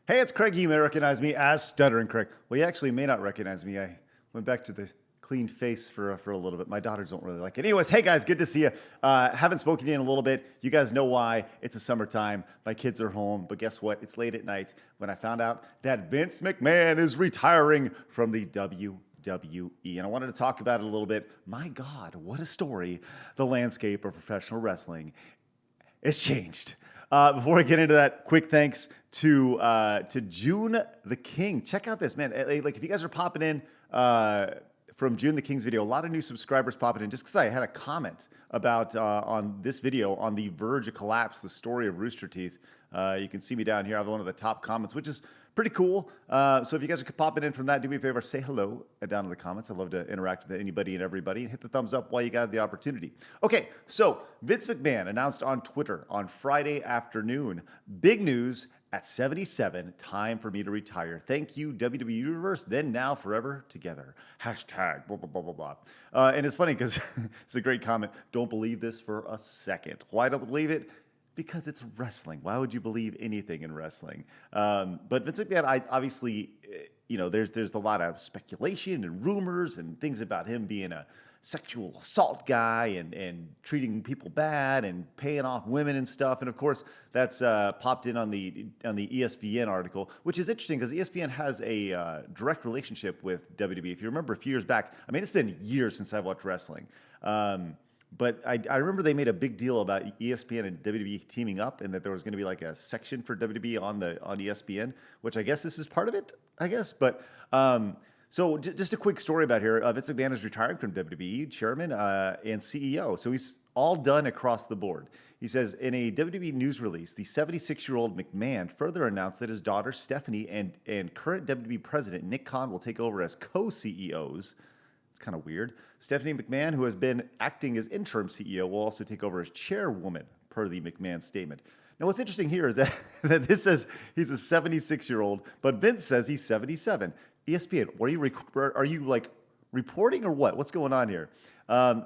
Hey, it's Craig. You may recognize me as Stuttering Craig. Well, you actually may not recognize me. I went back to the clean face for a little bit. My daughters don't really like it. Anyways, hey guys, good to see you. Haven't spoken to you in a little bit. You guys know why. It's a summertime. My kids are home. But guess what? It's late at night when I found out that Vince McMahon is retiring from the WWE. And I wanted to talk about it a little bit. My God, what a story. The landscape of professional wrestling it's changed. Before I get into that, quick thanks to June the King. Check out this, man. Like if you guys are popping in from June the King's video, a lot of new subscribers popping in just because I had a comment about on this video on the verge of collapse, the story of Rooster Teeth. You can see me down here. I have one of the top comments, which is pretty cool. So if you guys are popping in from that, do me a favor, say hello down in the comments. I'd love to interact with anybody and everybody and hit the thumbs up while you got the opportunity. Okay, so Vince McMahon announced on Twitter on Friday afternoon, big news at 77, time for me to retire. Thank you, WWE Universe, then, now, forever, together. Hashtag, blah, blah, blah, blah, blah. And it's funny because it's a great comment. Don't believe this for a second. Why don't believe it? Because it's wrestling. Why would you believe anything in wrestling? But Vince McMahon, obviously, there's a lot of speculation and rumors and things about him being a sexual assault guy and treating people bad and paying off women and stuff. And of course, that's popped in on the ESPN article, which is interesting because ESPN has a direct relationship with WWE. If you remember a few years back, I mean, it's been years since I've watched wrestling. But I remember they made a big deal about ESPN and WWE teaming up, and that there was going to be like a section for WWE on ESPN, which I guess this is part of it. I guess, but so just a quick story about here. Vince McMahon is retiring from WWE chairman and CEO, so he's all done across the board. He says in a WWE News Release, the 76-year-old McMahon further announced that his daughter Stephanie and current WWE president Nick Khan will take over as co-CEOs. It's kind of weird. Stephanie McMahon, who has been acting as interim CEO, will also take over as chairwoman, per the McMahon statement. Now, what's interesting here is that this says he's a 76-year-old, but Vince says he's 77. ESPN, are you like reporting or what? What's going on here?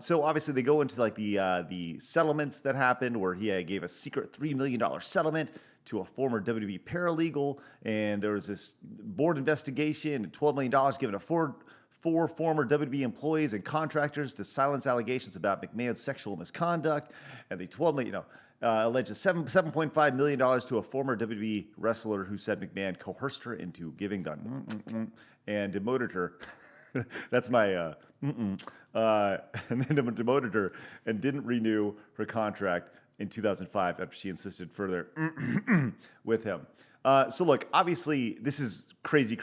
So obviously they go into like the settlements that happened, where he gave a secret $3 million settlement to a former WWE paralegal, and there was this board investigation and $12 million given to four former WWE employees and contractors to silence allegations about McMahon's sexual misconduct, and the $12 million, alleged $7.5 million to a former WWE wrestler who said McMahon coerced her into giving the and demoted her. That's my and then demoted her and didn't renew her contract in 2005 after she insisted further with him. So look, obviously this is crazy.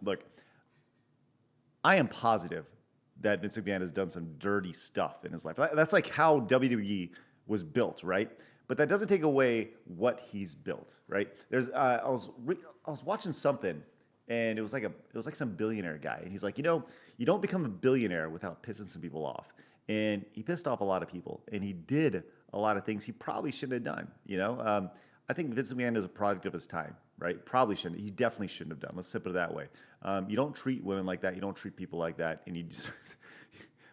Look, I am positive that Vince McMahon has done some dirty stuff in his life. That's like how WWE was built, right? But that doesn't take away what he's built, right? I was watching something, and it was like some billionaire guy, and he's like, you don't become a billionaire without pissing some people off, and he pissed off a lot of people, and he did a lot of things he probably shouldn't have done. I think Vince McMahon is a product of his time, right? Probably shouldn't. He definitely shouldn't have done. Let's put it that way. You don't treat women like that. You don't treat people like that. And you just.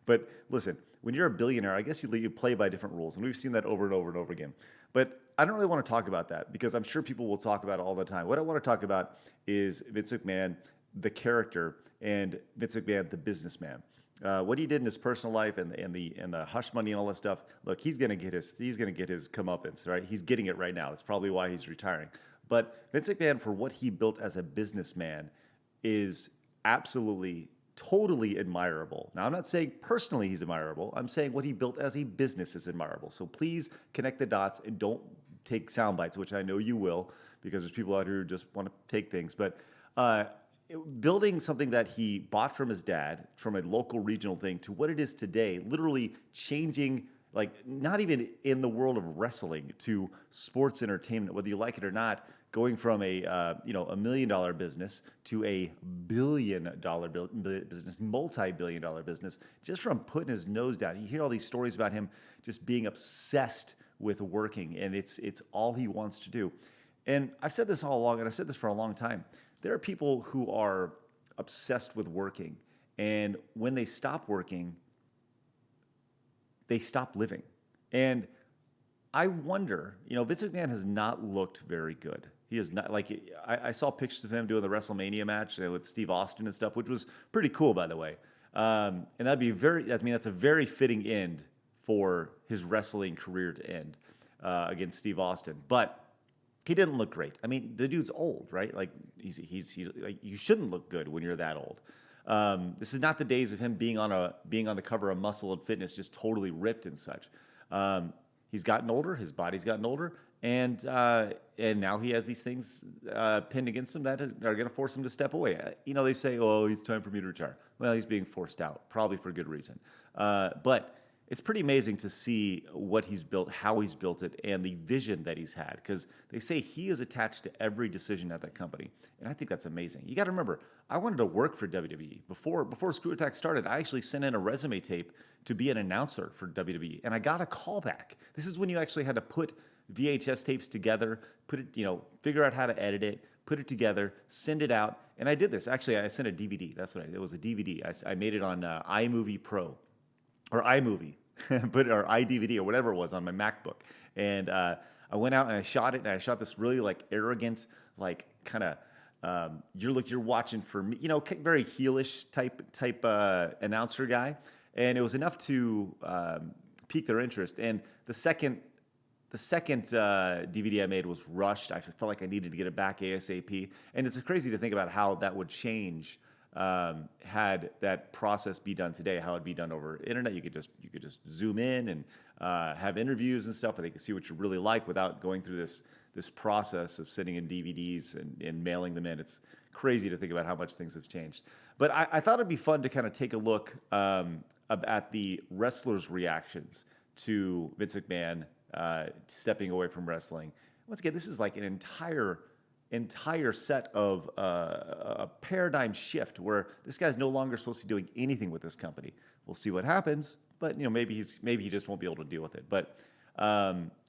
But listen, when you're a billionaire, I guess you play by different rules, and we've seen that over and over and over again. But I don't really want to talk about that because I'm sure people will talk about it all the time. What I want to talk about is Vince McMahon, the character, and Vince McMahon, the businessman. What he did in his personal life and the hush money and all that stuff. Look, he's gonna get his comeuppance, right? He's getting it right now. That's probably why he's retiring. But Vince McMahon, for what he built as a businessman, is absolutely, totally admirable. Now, I'm not saying personally he's admirable. I'm saying what he built as a business is admirable. So please connect the dots and don't take sound bites, which I know you will, because there's people out here who just want to take things. But building something that he bought from his dad, from a local regional thing, to what it is today, literally changing, like not even in the world of wrestling, to sports entertainment, whether you like it or not, going from a $1 million business to a $1 billion business, multi-billion dollar business, just from putting his nose down. You hear all these stories about him just being obsessed with working, and it's all he wants to do. And I've said this all along, and I've said this for a long time. There are people who are obsessed with working, and when they stop working, they stop living. And I wonder, Vince McMahon has not looked very good. He is not like I saw pictures of him doing the WrestleMania match with Steve Austin and stuff, which was pretty cool, by the way. And that'd be that's a very fitting end for his wrestling career to end against Steve Austin. But he didn't look great. I mean, the dude's old, right? Like he's like, you shouldn't look good when you're that old. This is not the days of him being on the cover of Muscle and Fitness, just totally ripped and such. He's gotten older. His body's gotten older, and now he has these things pinned against him that are going to force him to step away. They say, "Oh, it's time for me to retire." Well, he's being forced out, probably for good reason. But it's pretty amazing to see what he's built, how he's built it, and the vision that he's had. Because they say he is attached to every decision at that company, and I think that's amazing. You got to remember, I wanted to work for WWE before Screw Attack started. I actually sent in a resume tape to be an announcer for WWE, and I got a call back. This is when you actually had to put VHS tapes together, figure out how to edit it, put it together, send it out, and I did this. Actually, I sent a DVD. That's what it was, a DVD. I made it on iMovie Pro. Or iMovie, or iDVD, or whatever it was on my MacBook. And I went out and I shot it, and I shot this really like arrogant, like kind of you're watching for me, very heelish type announcer guy. And it was enough to pique their interest. And the second DVD I made was rushed. I felt like I needed to get it back ASAP. And it's crazy to think about how that would change. Had that process be done today, how it'd be done over internet. You could just zoom in and have interviews and stuff, and they could see what you really like without going through this process of sitting in DVDs and mailing them in. It's crazy to think about how much things have changed. But I thought it'd be fun to kind of take a look at the wrestlers' reactions to Vince McMahon stepping away from wrestling. Once again, this is like an entire set of a paradigm shift where this guy's no longer supposed to be doing anything with this company. We'll see what happens, but maybe he just won't be able to deal with it. But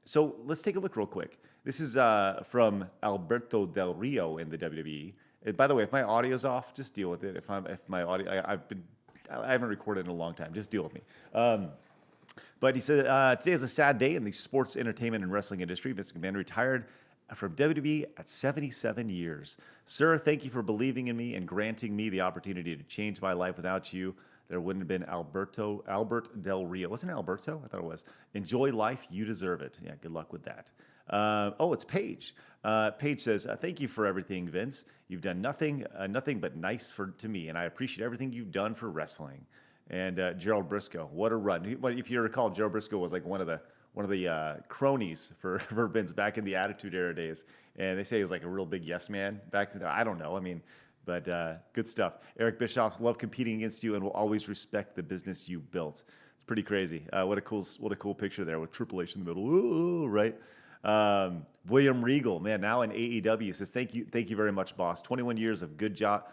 so let's take a look real quick. This is from Alberto Del Rio in the WWE. And by the way, if my audio's off, just deal with it. If my audio, I haven't recorded in a long time. Just deal with me. But he said today is a sad day in the sports, entertainment, and wrestling industry. Vince McMahon retired from WWE at 77 years. Sir, thank you for believing in me and granting me the opportunity to change my life. Without you, there wouldn't have been Albert Del Rio. Wasn't it Alberto? I thought it was. Enjoy life. You deserve it. Yeah, good luck with that. It's Paige. Paige says, thank you for everything, Vince. You've done nothing but nice to me, and I appreciate everything you've done for wrestling. And Gerald Briscoe, what a run. If you recall, Gerald Briscoe was like one of the cronies for Vince back in the Attitude Era days. And they say he was like a real big yes man back then. I don't know. I mean, but good stuff. Eric Bischoff, love competing against you and will always respect the business you built. It's pretty crazy. What a cool picture there with Triple H in the middle. Ooh, right? William Regal, man, now in AEW, says, thank you very much, boss. 21 years of good job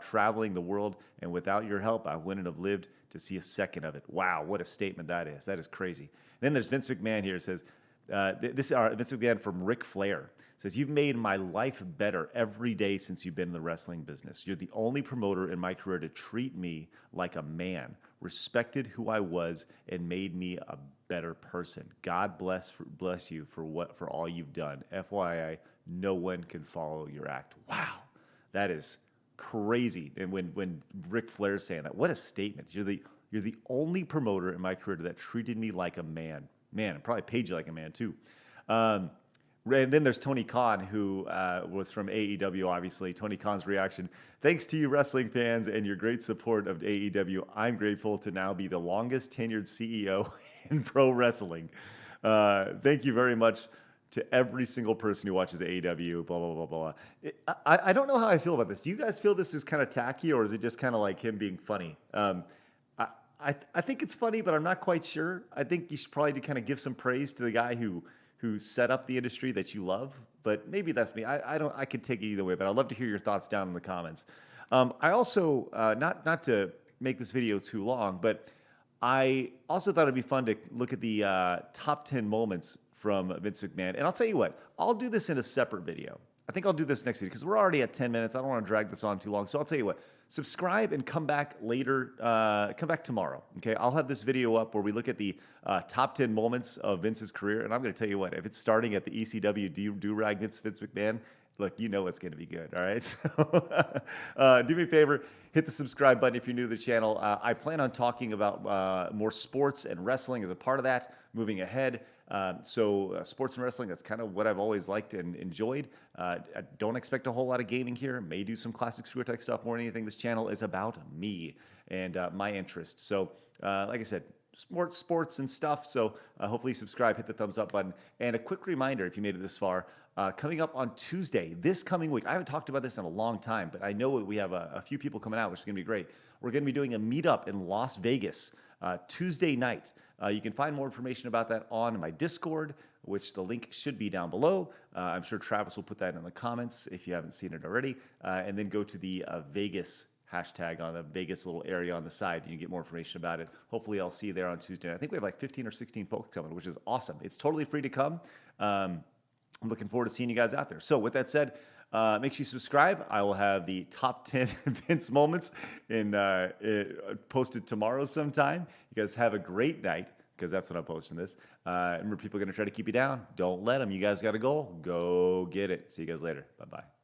traveling the world, and without your help, I wouldn't have lived to see a second of it. Wow, what a statement that is. That is crazy. And then there's Vince McMahon here. It says, Vince McMahon from Ric Flair. Says, you've made my life better every day since you've been in the wrestling business. You're the only promoter in my career to treat me like a man, respected who I was, and made me a better person. God bless you for all you've done. FYI, no one can follow your act. Wow, that is crazy. And when Ric Flair's saying that, what a statement. You're the only promoter in my career that treated me like a man. Man, and probably paid you like a man too. And then there's Tony Khan, who was from AEW, obviously. Tony Khan's reaction: thanks to you wrestling fans and your great support of AEW, I'm grateful to now be the longest tenured CEO in pro wrestling. Thank you very much to every single person who watches AEW, blah, blah, blah, blah. I don't know how I feel about this. Do you guys feel this is kind of tacky, or is it just kind of like him being funny? I think it's funny, but I'm not quite sure. I think you should probably kind of give some praise to the guy who set up the industry that you love. But maybe that's me. I could take it either way, but I'd love to hear your thoughts down in the comments. I also, not to make this video too long, but I also thought it'd be fun to look at the top 10 moments from Vince McMahon. And I'll tell you what, I'll do this in a separate video. I think I'll do this next week because we're already at 10 minutes. I don't want to drag this on too long. So I'll tell you what, subscribe and come back later. Come back tomorrow. Okay. I'll have this video up where we look at the top 10 moments of Vince's career. And I'm going to tell you what, if it's starting at the ECW do-rag Vince McMahon, look, you know it's going to be good. All right. So do me a favor, hit the subscribe button if you're new to the channel. I plan on talking about more sports and wrestling as a part of that moving ahead. So sports and wrestling, that's kind of what I've always liked and enjoyed. I don't expect a whole lot of gaming here. May do some classic Screw Tech stuff more than anything. This channel is about me and my interests. So like I said, sports and stuff. So hopefully subscribe, hit the thumbs up button. And a quick reminder, if you made it this far, coming up on Tuesday, this coming week, I haven't talked about this in a long time, but I know we have a few people coming out, which is going to be great. We're going to be doing a meetup in Las Vegas Tuesday night. You can find more information about that on my Discord, which the link should be down below. I'm sure Travis will put that in the comments if you haven't seen it already. And then go to the Vegas hashtag on the Vegas little area on the side. You can get more information about it. Hopefully I'll see you there on Tuesday. I think we have like 15 or 16 folks coming, which is awesome. It's totally free to come. I'm looking forward to seeing you guys out there. So with that said, make sure you subscribe. I will have the top 10 Vince moments posted tomorrow sometime. You guys have a great night because that's when I'm posting this. Remember, people are going to try to keep you down. Don't let them. You guys got a goal. Go get it. See you guys later. Bye-bye.